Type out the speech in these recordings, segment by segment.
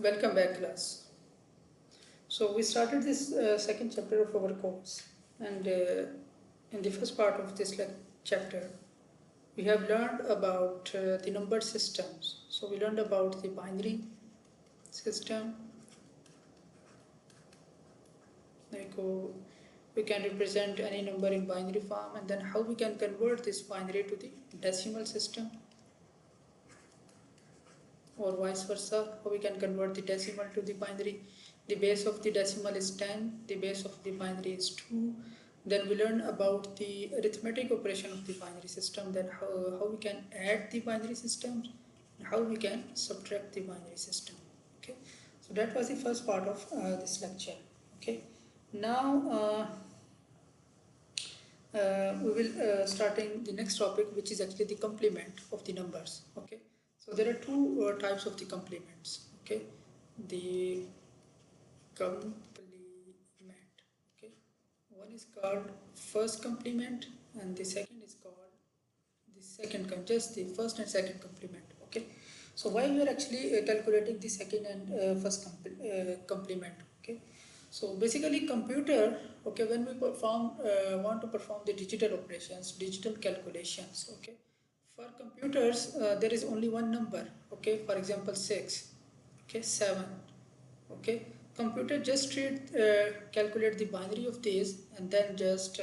Welcome back, class. So we started this second chapter of our course, and in the first part of this chapter, we have learned about the number systems. So we learned about the binary system, like we can represent any number in binary form, and then how we can convert this binary to the decimal system, or vice versa, how we can convert the decimal to the binary. The base of the decimal is 10, the base of the binary is 2. Then we learn about the arithmetic operation of the binary system, then how we can add the binary systems, and how we can subtract the binary system. Okay, so that was the first part of this lecture. Okay, now we will starting the next topic, which is actually the complement of the numbers. Okay, so there are two types of the complements. Okay, the complement. Okay, one is called first complement, and the second is called the just the first and second complement. Okay, so why we are actually calculating the second and first complement. Okay, so basically computer, okay, when we want to perform the digital operations, digital calculations, okay, for computers there is only one number. Okay, for example 6, okay, 7. Okay, computer just calculate the binary of these and then just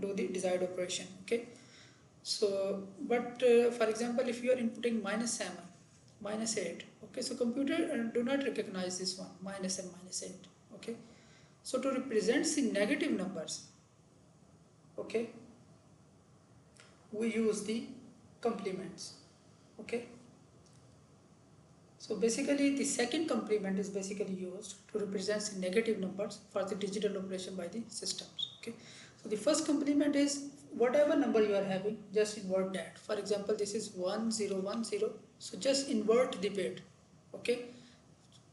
do the desired operation. Okay, so but for example, if you are inputting -7, -8, okay, so computer do not recognize this one, minus and -8. Okay, so to represent the negative numbers, okay, we use the complements. Okay, so basically the second complement is basically used to represent the negative numbers for the digital operation by the systems. Okay, so the first complement is whatever number you are having, just invert that. For example, this is 1010, so just invert the bit. Okay,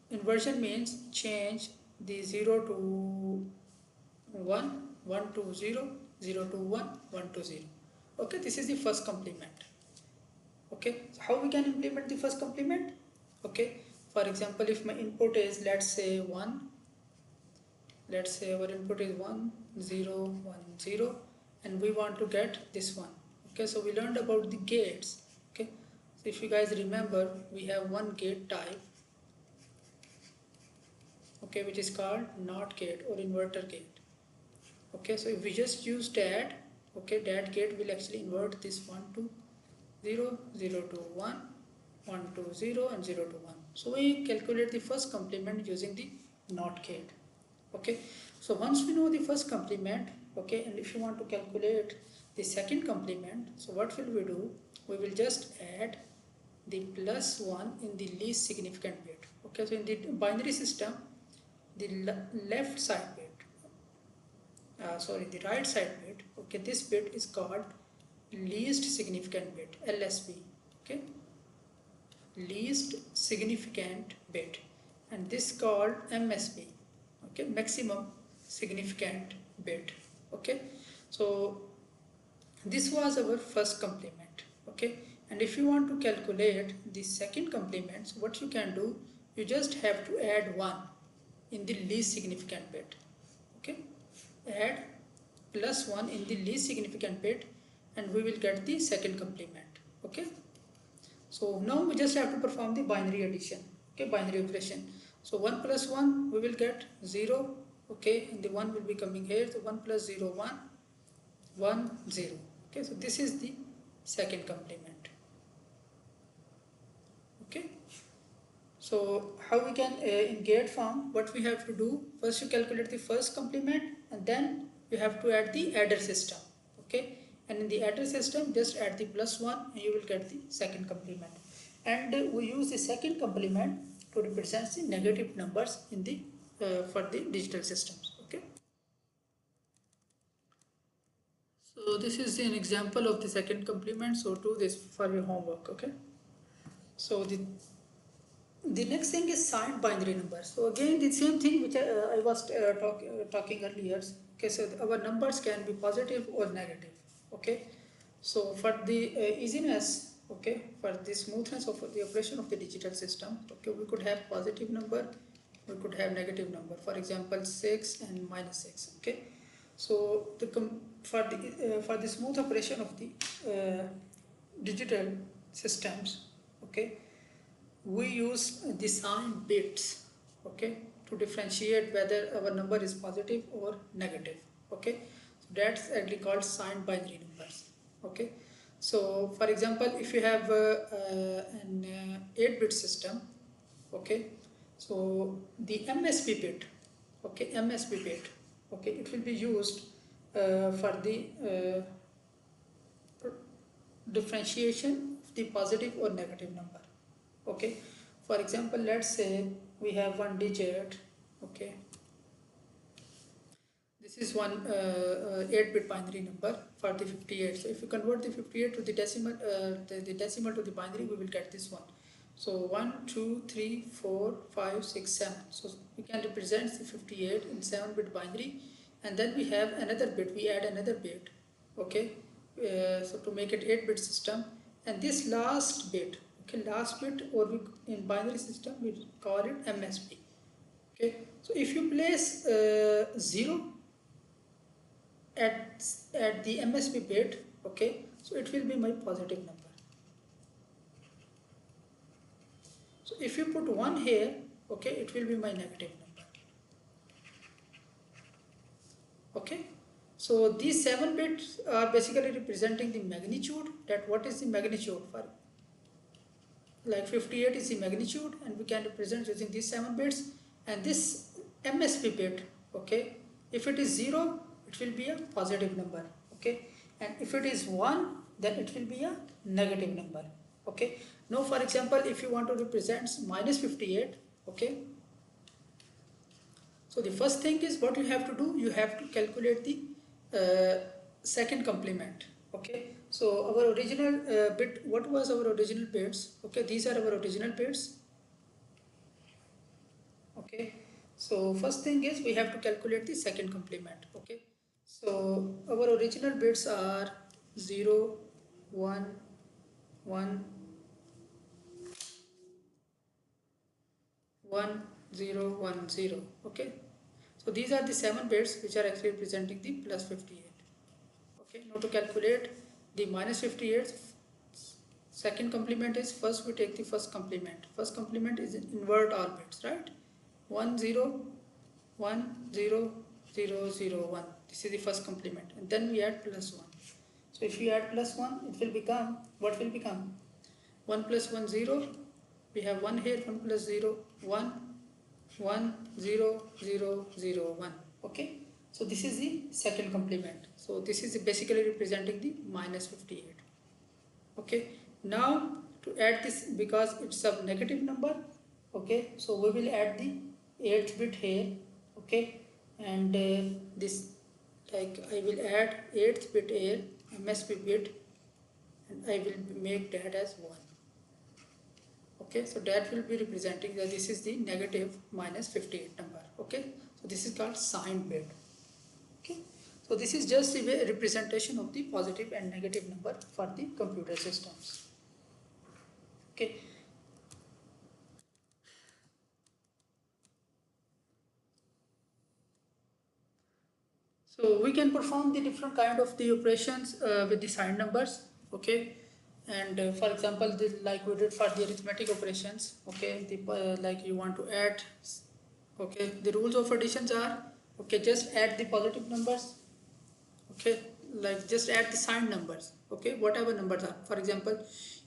inversion means change the 0 to 1, 1 to 0, 0 to 1, 1 to 0. Okay, this is the first complement. Okay, so how we can implement the first complement? Okay, for example, if my input is, let's say 1, let's say our input is 1 0 1 0, and we want to get this one. Okay, so we learned about the gates. Okay, so if you guys remember, we have one gate type, okay, which is called NOT gate or inverter gate. Okay, so if we just use that, okay, that gate will actually invert this 1 to 0, 0 to 1, 1 to 0, and 0 to 1. So we calculate the first complement using the NOT gate. Okay, so once we know the first complement, okay, and if you want to calculate the second complement, so what will we do? We will just add the +1 in the least significant bit. Okay, so in the binary system, the left side bit, the right side bit, okay, this bit is called least significant bit, LSB. Okay, least significant bit, and this called MSB, okay, maximum significant bit. Okay, so this was our first complement. Okay, and if you want to calculate the second complement, so what you can do, you just have to add 1 in the least significant bit. Okay, add +1 in the least significant bit, and we will get the second complement. Okay, so now we just have to perform the binary addition. Okay, binary operation. So 1 plus 1 we will get 0. Okay, and the 1 will be coming here. So 1 plus 0 1, 1 0. Okay, so this is the second complement. Okay, so how we can in gate form, what we have to do, first you calculate the first complement, and then you have to add the adder system. Okay, and in the adder system just add the +1 and you will get the second complement. And we use the second complement to represent the negative numbers in the for the digital systems. Okay, so this is an example of the second complement, so do this for your homework. Okay, so the next thing is signed binary numbers. So again, the same thing which I was talking earlier. Okay, so our numbers can be positive or negative. Okay, so for the easiness, okay, for the smoothness of the operation of the digital system, okay, we could have positive number, we could have negative number, for example 6 and -6, okay. So for the smooth operation of the digital systems, okay, we use the sign bits, okay, to differentiate whether our number is positive or negative, okay. So that's actually called signed binary numbers, okay. So for example, if you have an 8-bit system, okay, so the MSB bit, okay, MSB bit, okay, it will be used for the differentiation of the positive or negative number, okay. For example, let's say we have one digit, okay, this is one 8-bit binary number for the 58. So if you convert the 58 to the decimal, the decimal to the binary, we will get this one. So 1, 2, 3, 4, 5, 6, 7. So we can represent the 58 in 7-bit binary, and then we have another bit. We add another bit, okay. So to make it 8-bit system, and this last bit, okay, last bit, or we, in binary system we call it MSB, okay. So if you place 0 at the MSB bit, okay, so it will be my positive number. So if you put 1 here, okay, it will be my negative number, okay. So these 7 bits are basically representing the magnitude, that what is the magnitude for, like 58 is the magnitude, and we can represent using these 7 bits. And this MSB bit, okay, if it is 0, it will be a positive number, okay, and if it is 1, then it will be a negative number, okay. Now for example, if you want to represent -58, okay, so the first thing is, what you have to do, you have to calculate the second complement, okay. So our original bit, what was our original bits, okay, these are our original bits, okay. So first thing is, we have to calculate the second complement, okay. So our original bits are 0, 1, 1, 1, 0, 1, 0, okay. So these are the 7 bits which are actually representing the plus 58, okay. Now to calculate the minus 58, second complement is, first we take the first complement. First complement is invert all bits, right? 1, 0, 1, 0, 0, 0, 1. This is the first complement, and then we add plus 1. So if we add plus 1, it will become, what will become? 1 plus 1, 0. We have 1 here, 1 plus 0, 1, 1, 0, 0, 0, 1. Okay. So this is the second complement. So this is basically representing the minus 58. Okay. Now to add this, because it's a negative number, okay, so we will add the 8th bit here, okay, and this, like I will add 8th bit here, MSB bit, and I will make that as 1. Okay, so that will be representing that this is the negative minus 58 number, okay. So this is called signed bit, okay. So this is just a representation of the positive and negative number for the computer systems, okay. So we can perform the different kind of the operations with the signed numbers, okay. And for example, this, like we did for the arithmetic operations, okay, the like you want to add, okay, the rules of additions are, okay, just add the positive numbers, okay, like just add the signed numbers, okay, whatever numbers are. For example,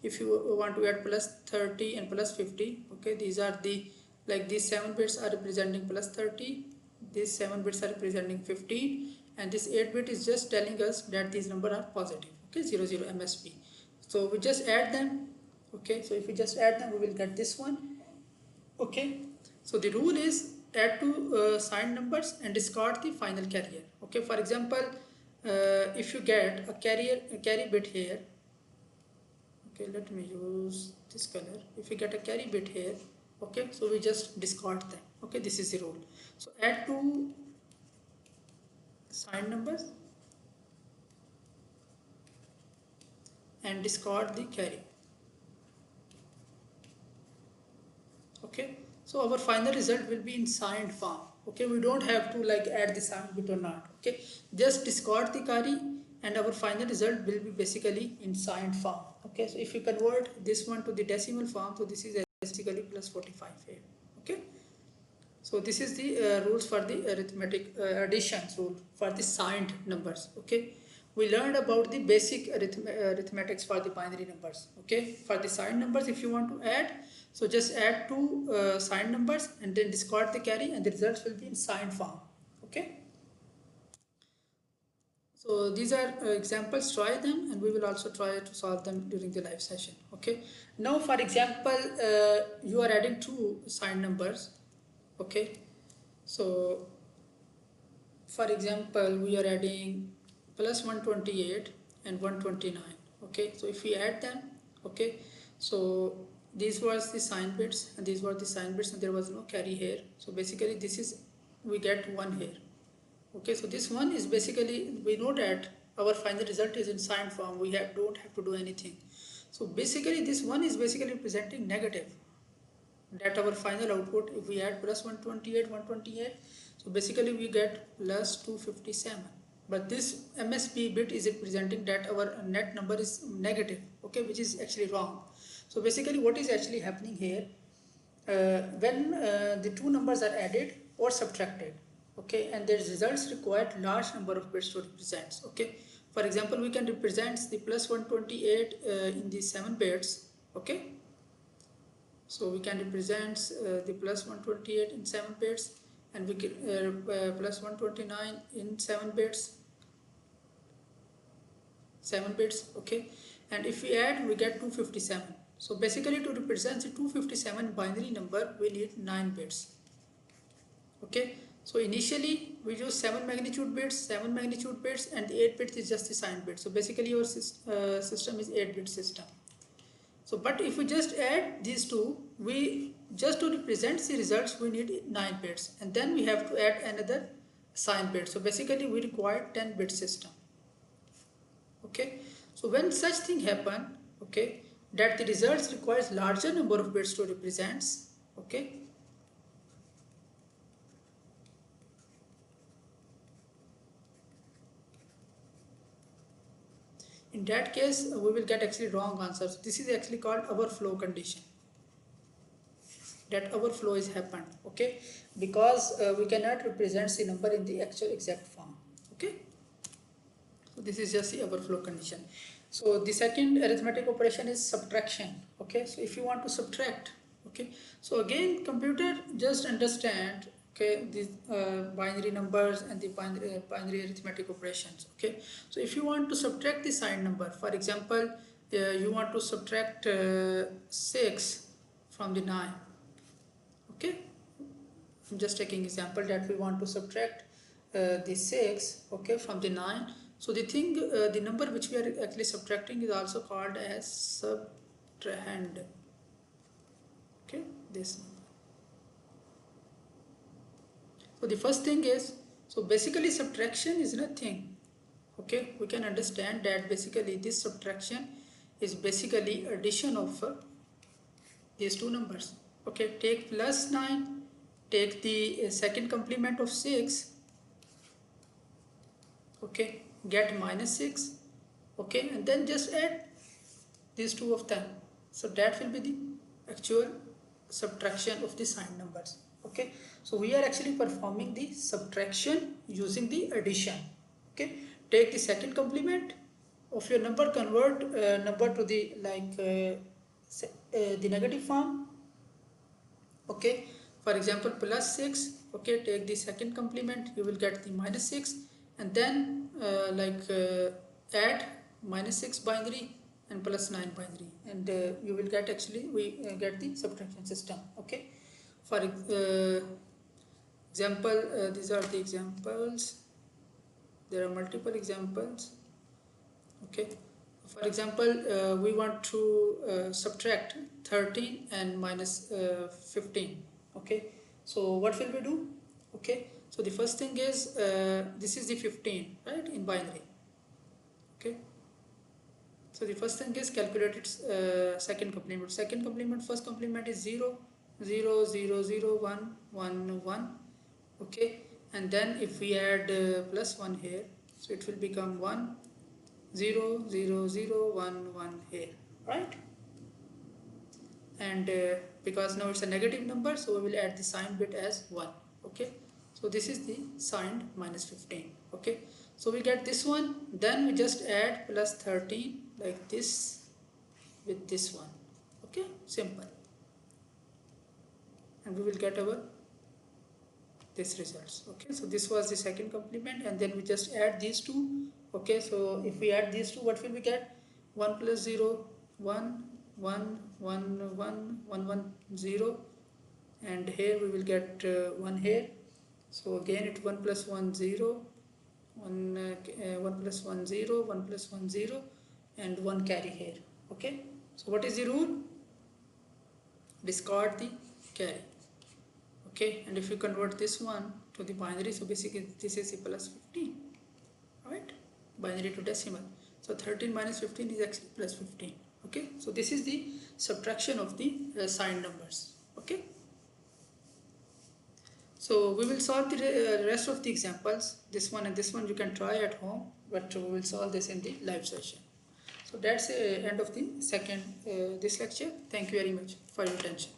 if you want to add plus 30 and plus 50, okay, these are the, like these 7 bits are representing plus 30, these 7 bits are representing 15, and this 8 bit is just telling us that these numbers are positive, okay, 00 MSB. So we just add them, okay. So if we just add them, we will get this one, okay. So the rule is, add to signed numbers and discard the final carrier, okay. For example, if you get a carry bit here, okay, let me use this color. If you get a carry bit here, okay, so we just discard them, okay. This is the rule. So add to signed numbers and discard the carry, Okay, so our final result will be in signed form. Okay, we don't have to like add the signed bit or not. Okay, just discard the carry and our final result will be basically in signed form. Okay, so if you convert this one to the decimal form, so this is basically plus 45 here. Okay, so this is the rules for the arithmetic additions rule for the signed numbers. Okay, we learned about the basic arithmetics for the binary numbers. Okay, for the signed numbers, if you want to add, so just add two signed numbers and then discard the carry, and the results will be in signed form. Okay, so these are examples. Try them, and we will also try to solve them during the live session. Okay, now for example, you are adding two signed numbers. Okay, so for example, we are adding plus 128 and 129. Okay, so if we add them, okay, so these was the sign bits and these were the sign bits and there was no carry here. So basically this is, we get 1 here. Okay, so this one is basically, we know that our final result is in signed form, we don't have to do anything. So basically this one is basically representing negative, that our final output, if we add plus 128, so basically we get plus 257. But this MSB bit is representing that our net number is negative, okay, which is actually wrong. So basically what is actually happening here, when the two numbers are added or subtracted, okay, and their results required large number of bits to represent. Okay, for example, we can represent the plus 128 in the 7 bits. Okay, so we can represent the plus 128 in 7 bits, and we can plus 129 in 7 bits, okay, and if we add, we get 257. So basically to represent the 257 binary number, we need 9 bits. Okay, so initially we use 7 magnitude bits, and the 8 bits is just the signed bit. So basically your system is 8-bit system. So but if we just add these two, we just to represent the results we need 9 bits, and then we have to add another sign bit. So basically we require 10-bit system. Okay, so when such thing happen, okay, that the results requires larger number of bits to represent, okay, in that case we will get actually wrong answer. So this is actually called overflow condition, that overflow is happened, okay, because we cannot represent the number in the actual exact form. Okay, so this is just the overflow condition. So the second arithmetic operation is subtraction. Okay, so if you want to subtract, okay, so again computer just understand, okay, these binary numbers and the binary arithmetic operations. Okay, so if you want to subtract the signed number, for example, you want to subtract 6 from the 9. Okay, I'm just taking example that we want to subtract the 6, okay, from the 9. So the thing, the number which we are actually subtracting is also called as subtrahend. Okay, this number. So the first thing is, so basically subtraction is nothing. Okay, we can understand that basically this subtraction is basically addition of these two numbers. Okay, take plus 9, take the second complement of 6, okay, get minus 6, okay, and then just add these two of them. So that will be the actual subtraction of the signed numbers. Okay, so we are actually performing the subtraction using the addition. Okay, take the second complement of your number, convert number to the the negative form. Okay, for example plus 6, okay, take the second complement, you will get the minus 6, and then add minus 6 binary and plus 9 binary, and you will get actually, we get the subtraction system. Okay, for example, these are the examples, there are multiple examples. Okay, for example, we want to subtract 13 and minus 15. Okay, so what will we do? Okay, so the first thing is this is the 15, right, in binary. Okay, so the first thing is calculate its second complement. Second complement, first complement is 0, 0 0 0 1 1 1. Okay, and then if we add plus 1 here, so it will become 1 0 0 0 1 1 here, right? And because now it's a negative number, so we will add the sign bit as 1. Okay, so this is the signed minus 15. Okay, so we get this one, then we just add plus 13 like this with this one. Okay, simple, and we will get our this results. Okay, so this was the second complement, and then we just add these two. Okay, so if we add these two, what will we get? 1 plus 0 1 1 1 1 1 1 0, and here we will get 1 here. So again it 1 plus 1 0, 1 plus 1 0, 1 plus 1 0, and 1 carry here. Okay, so what is the rule? Discard the carry. Okay, and if you convert this one to the binary, so basically this is the plus 15, right? Binary to decimal. So 13 minus 15 is actually plus 15. Okay, so this is the subtraction of the signed numbers. Okay, so we will solve the rest of the examples. This one and this one you can try at home, but we will solve this in the live session. So that's the end of the second this lecture. Thank you very much for your attention.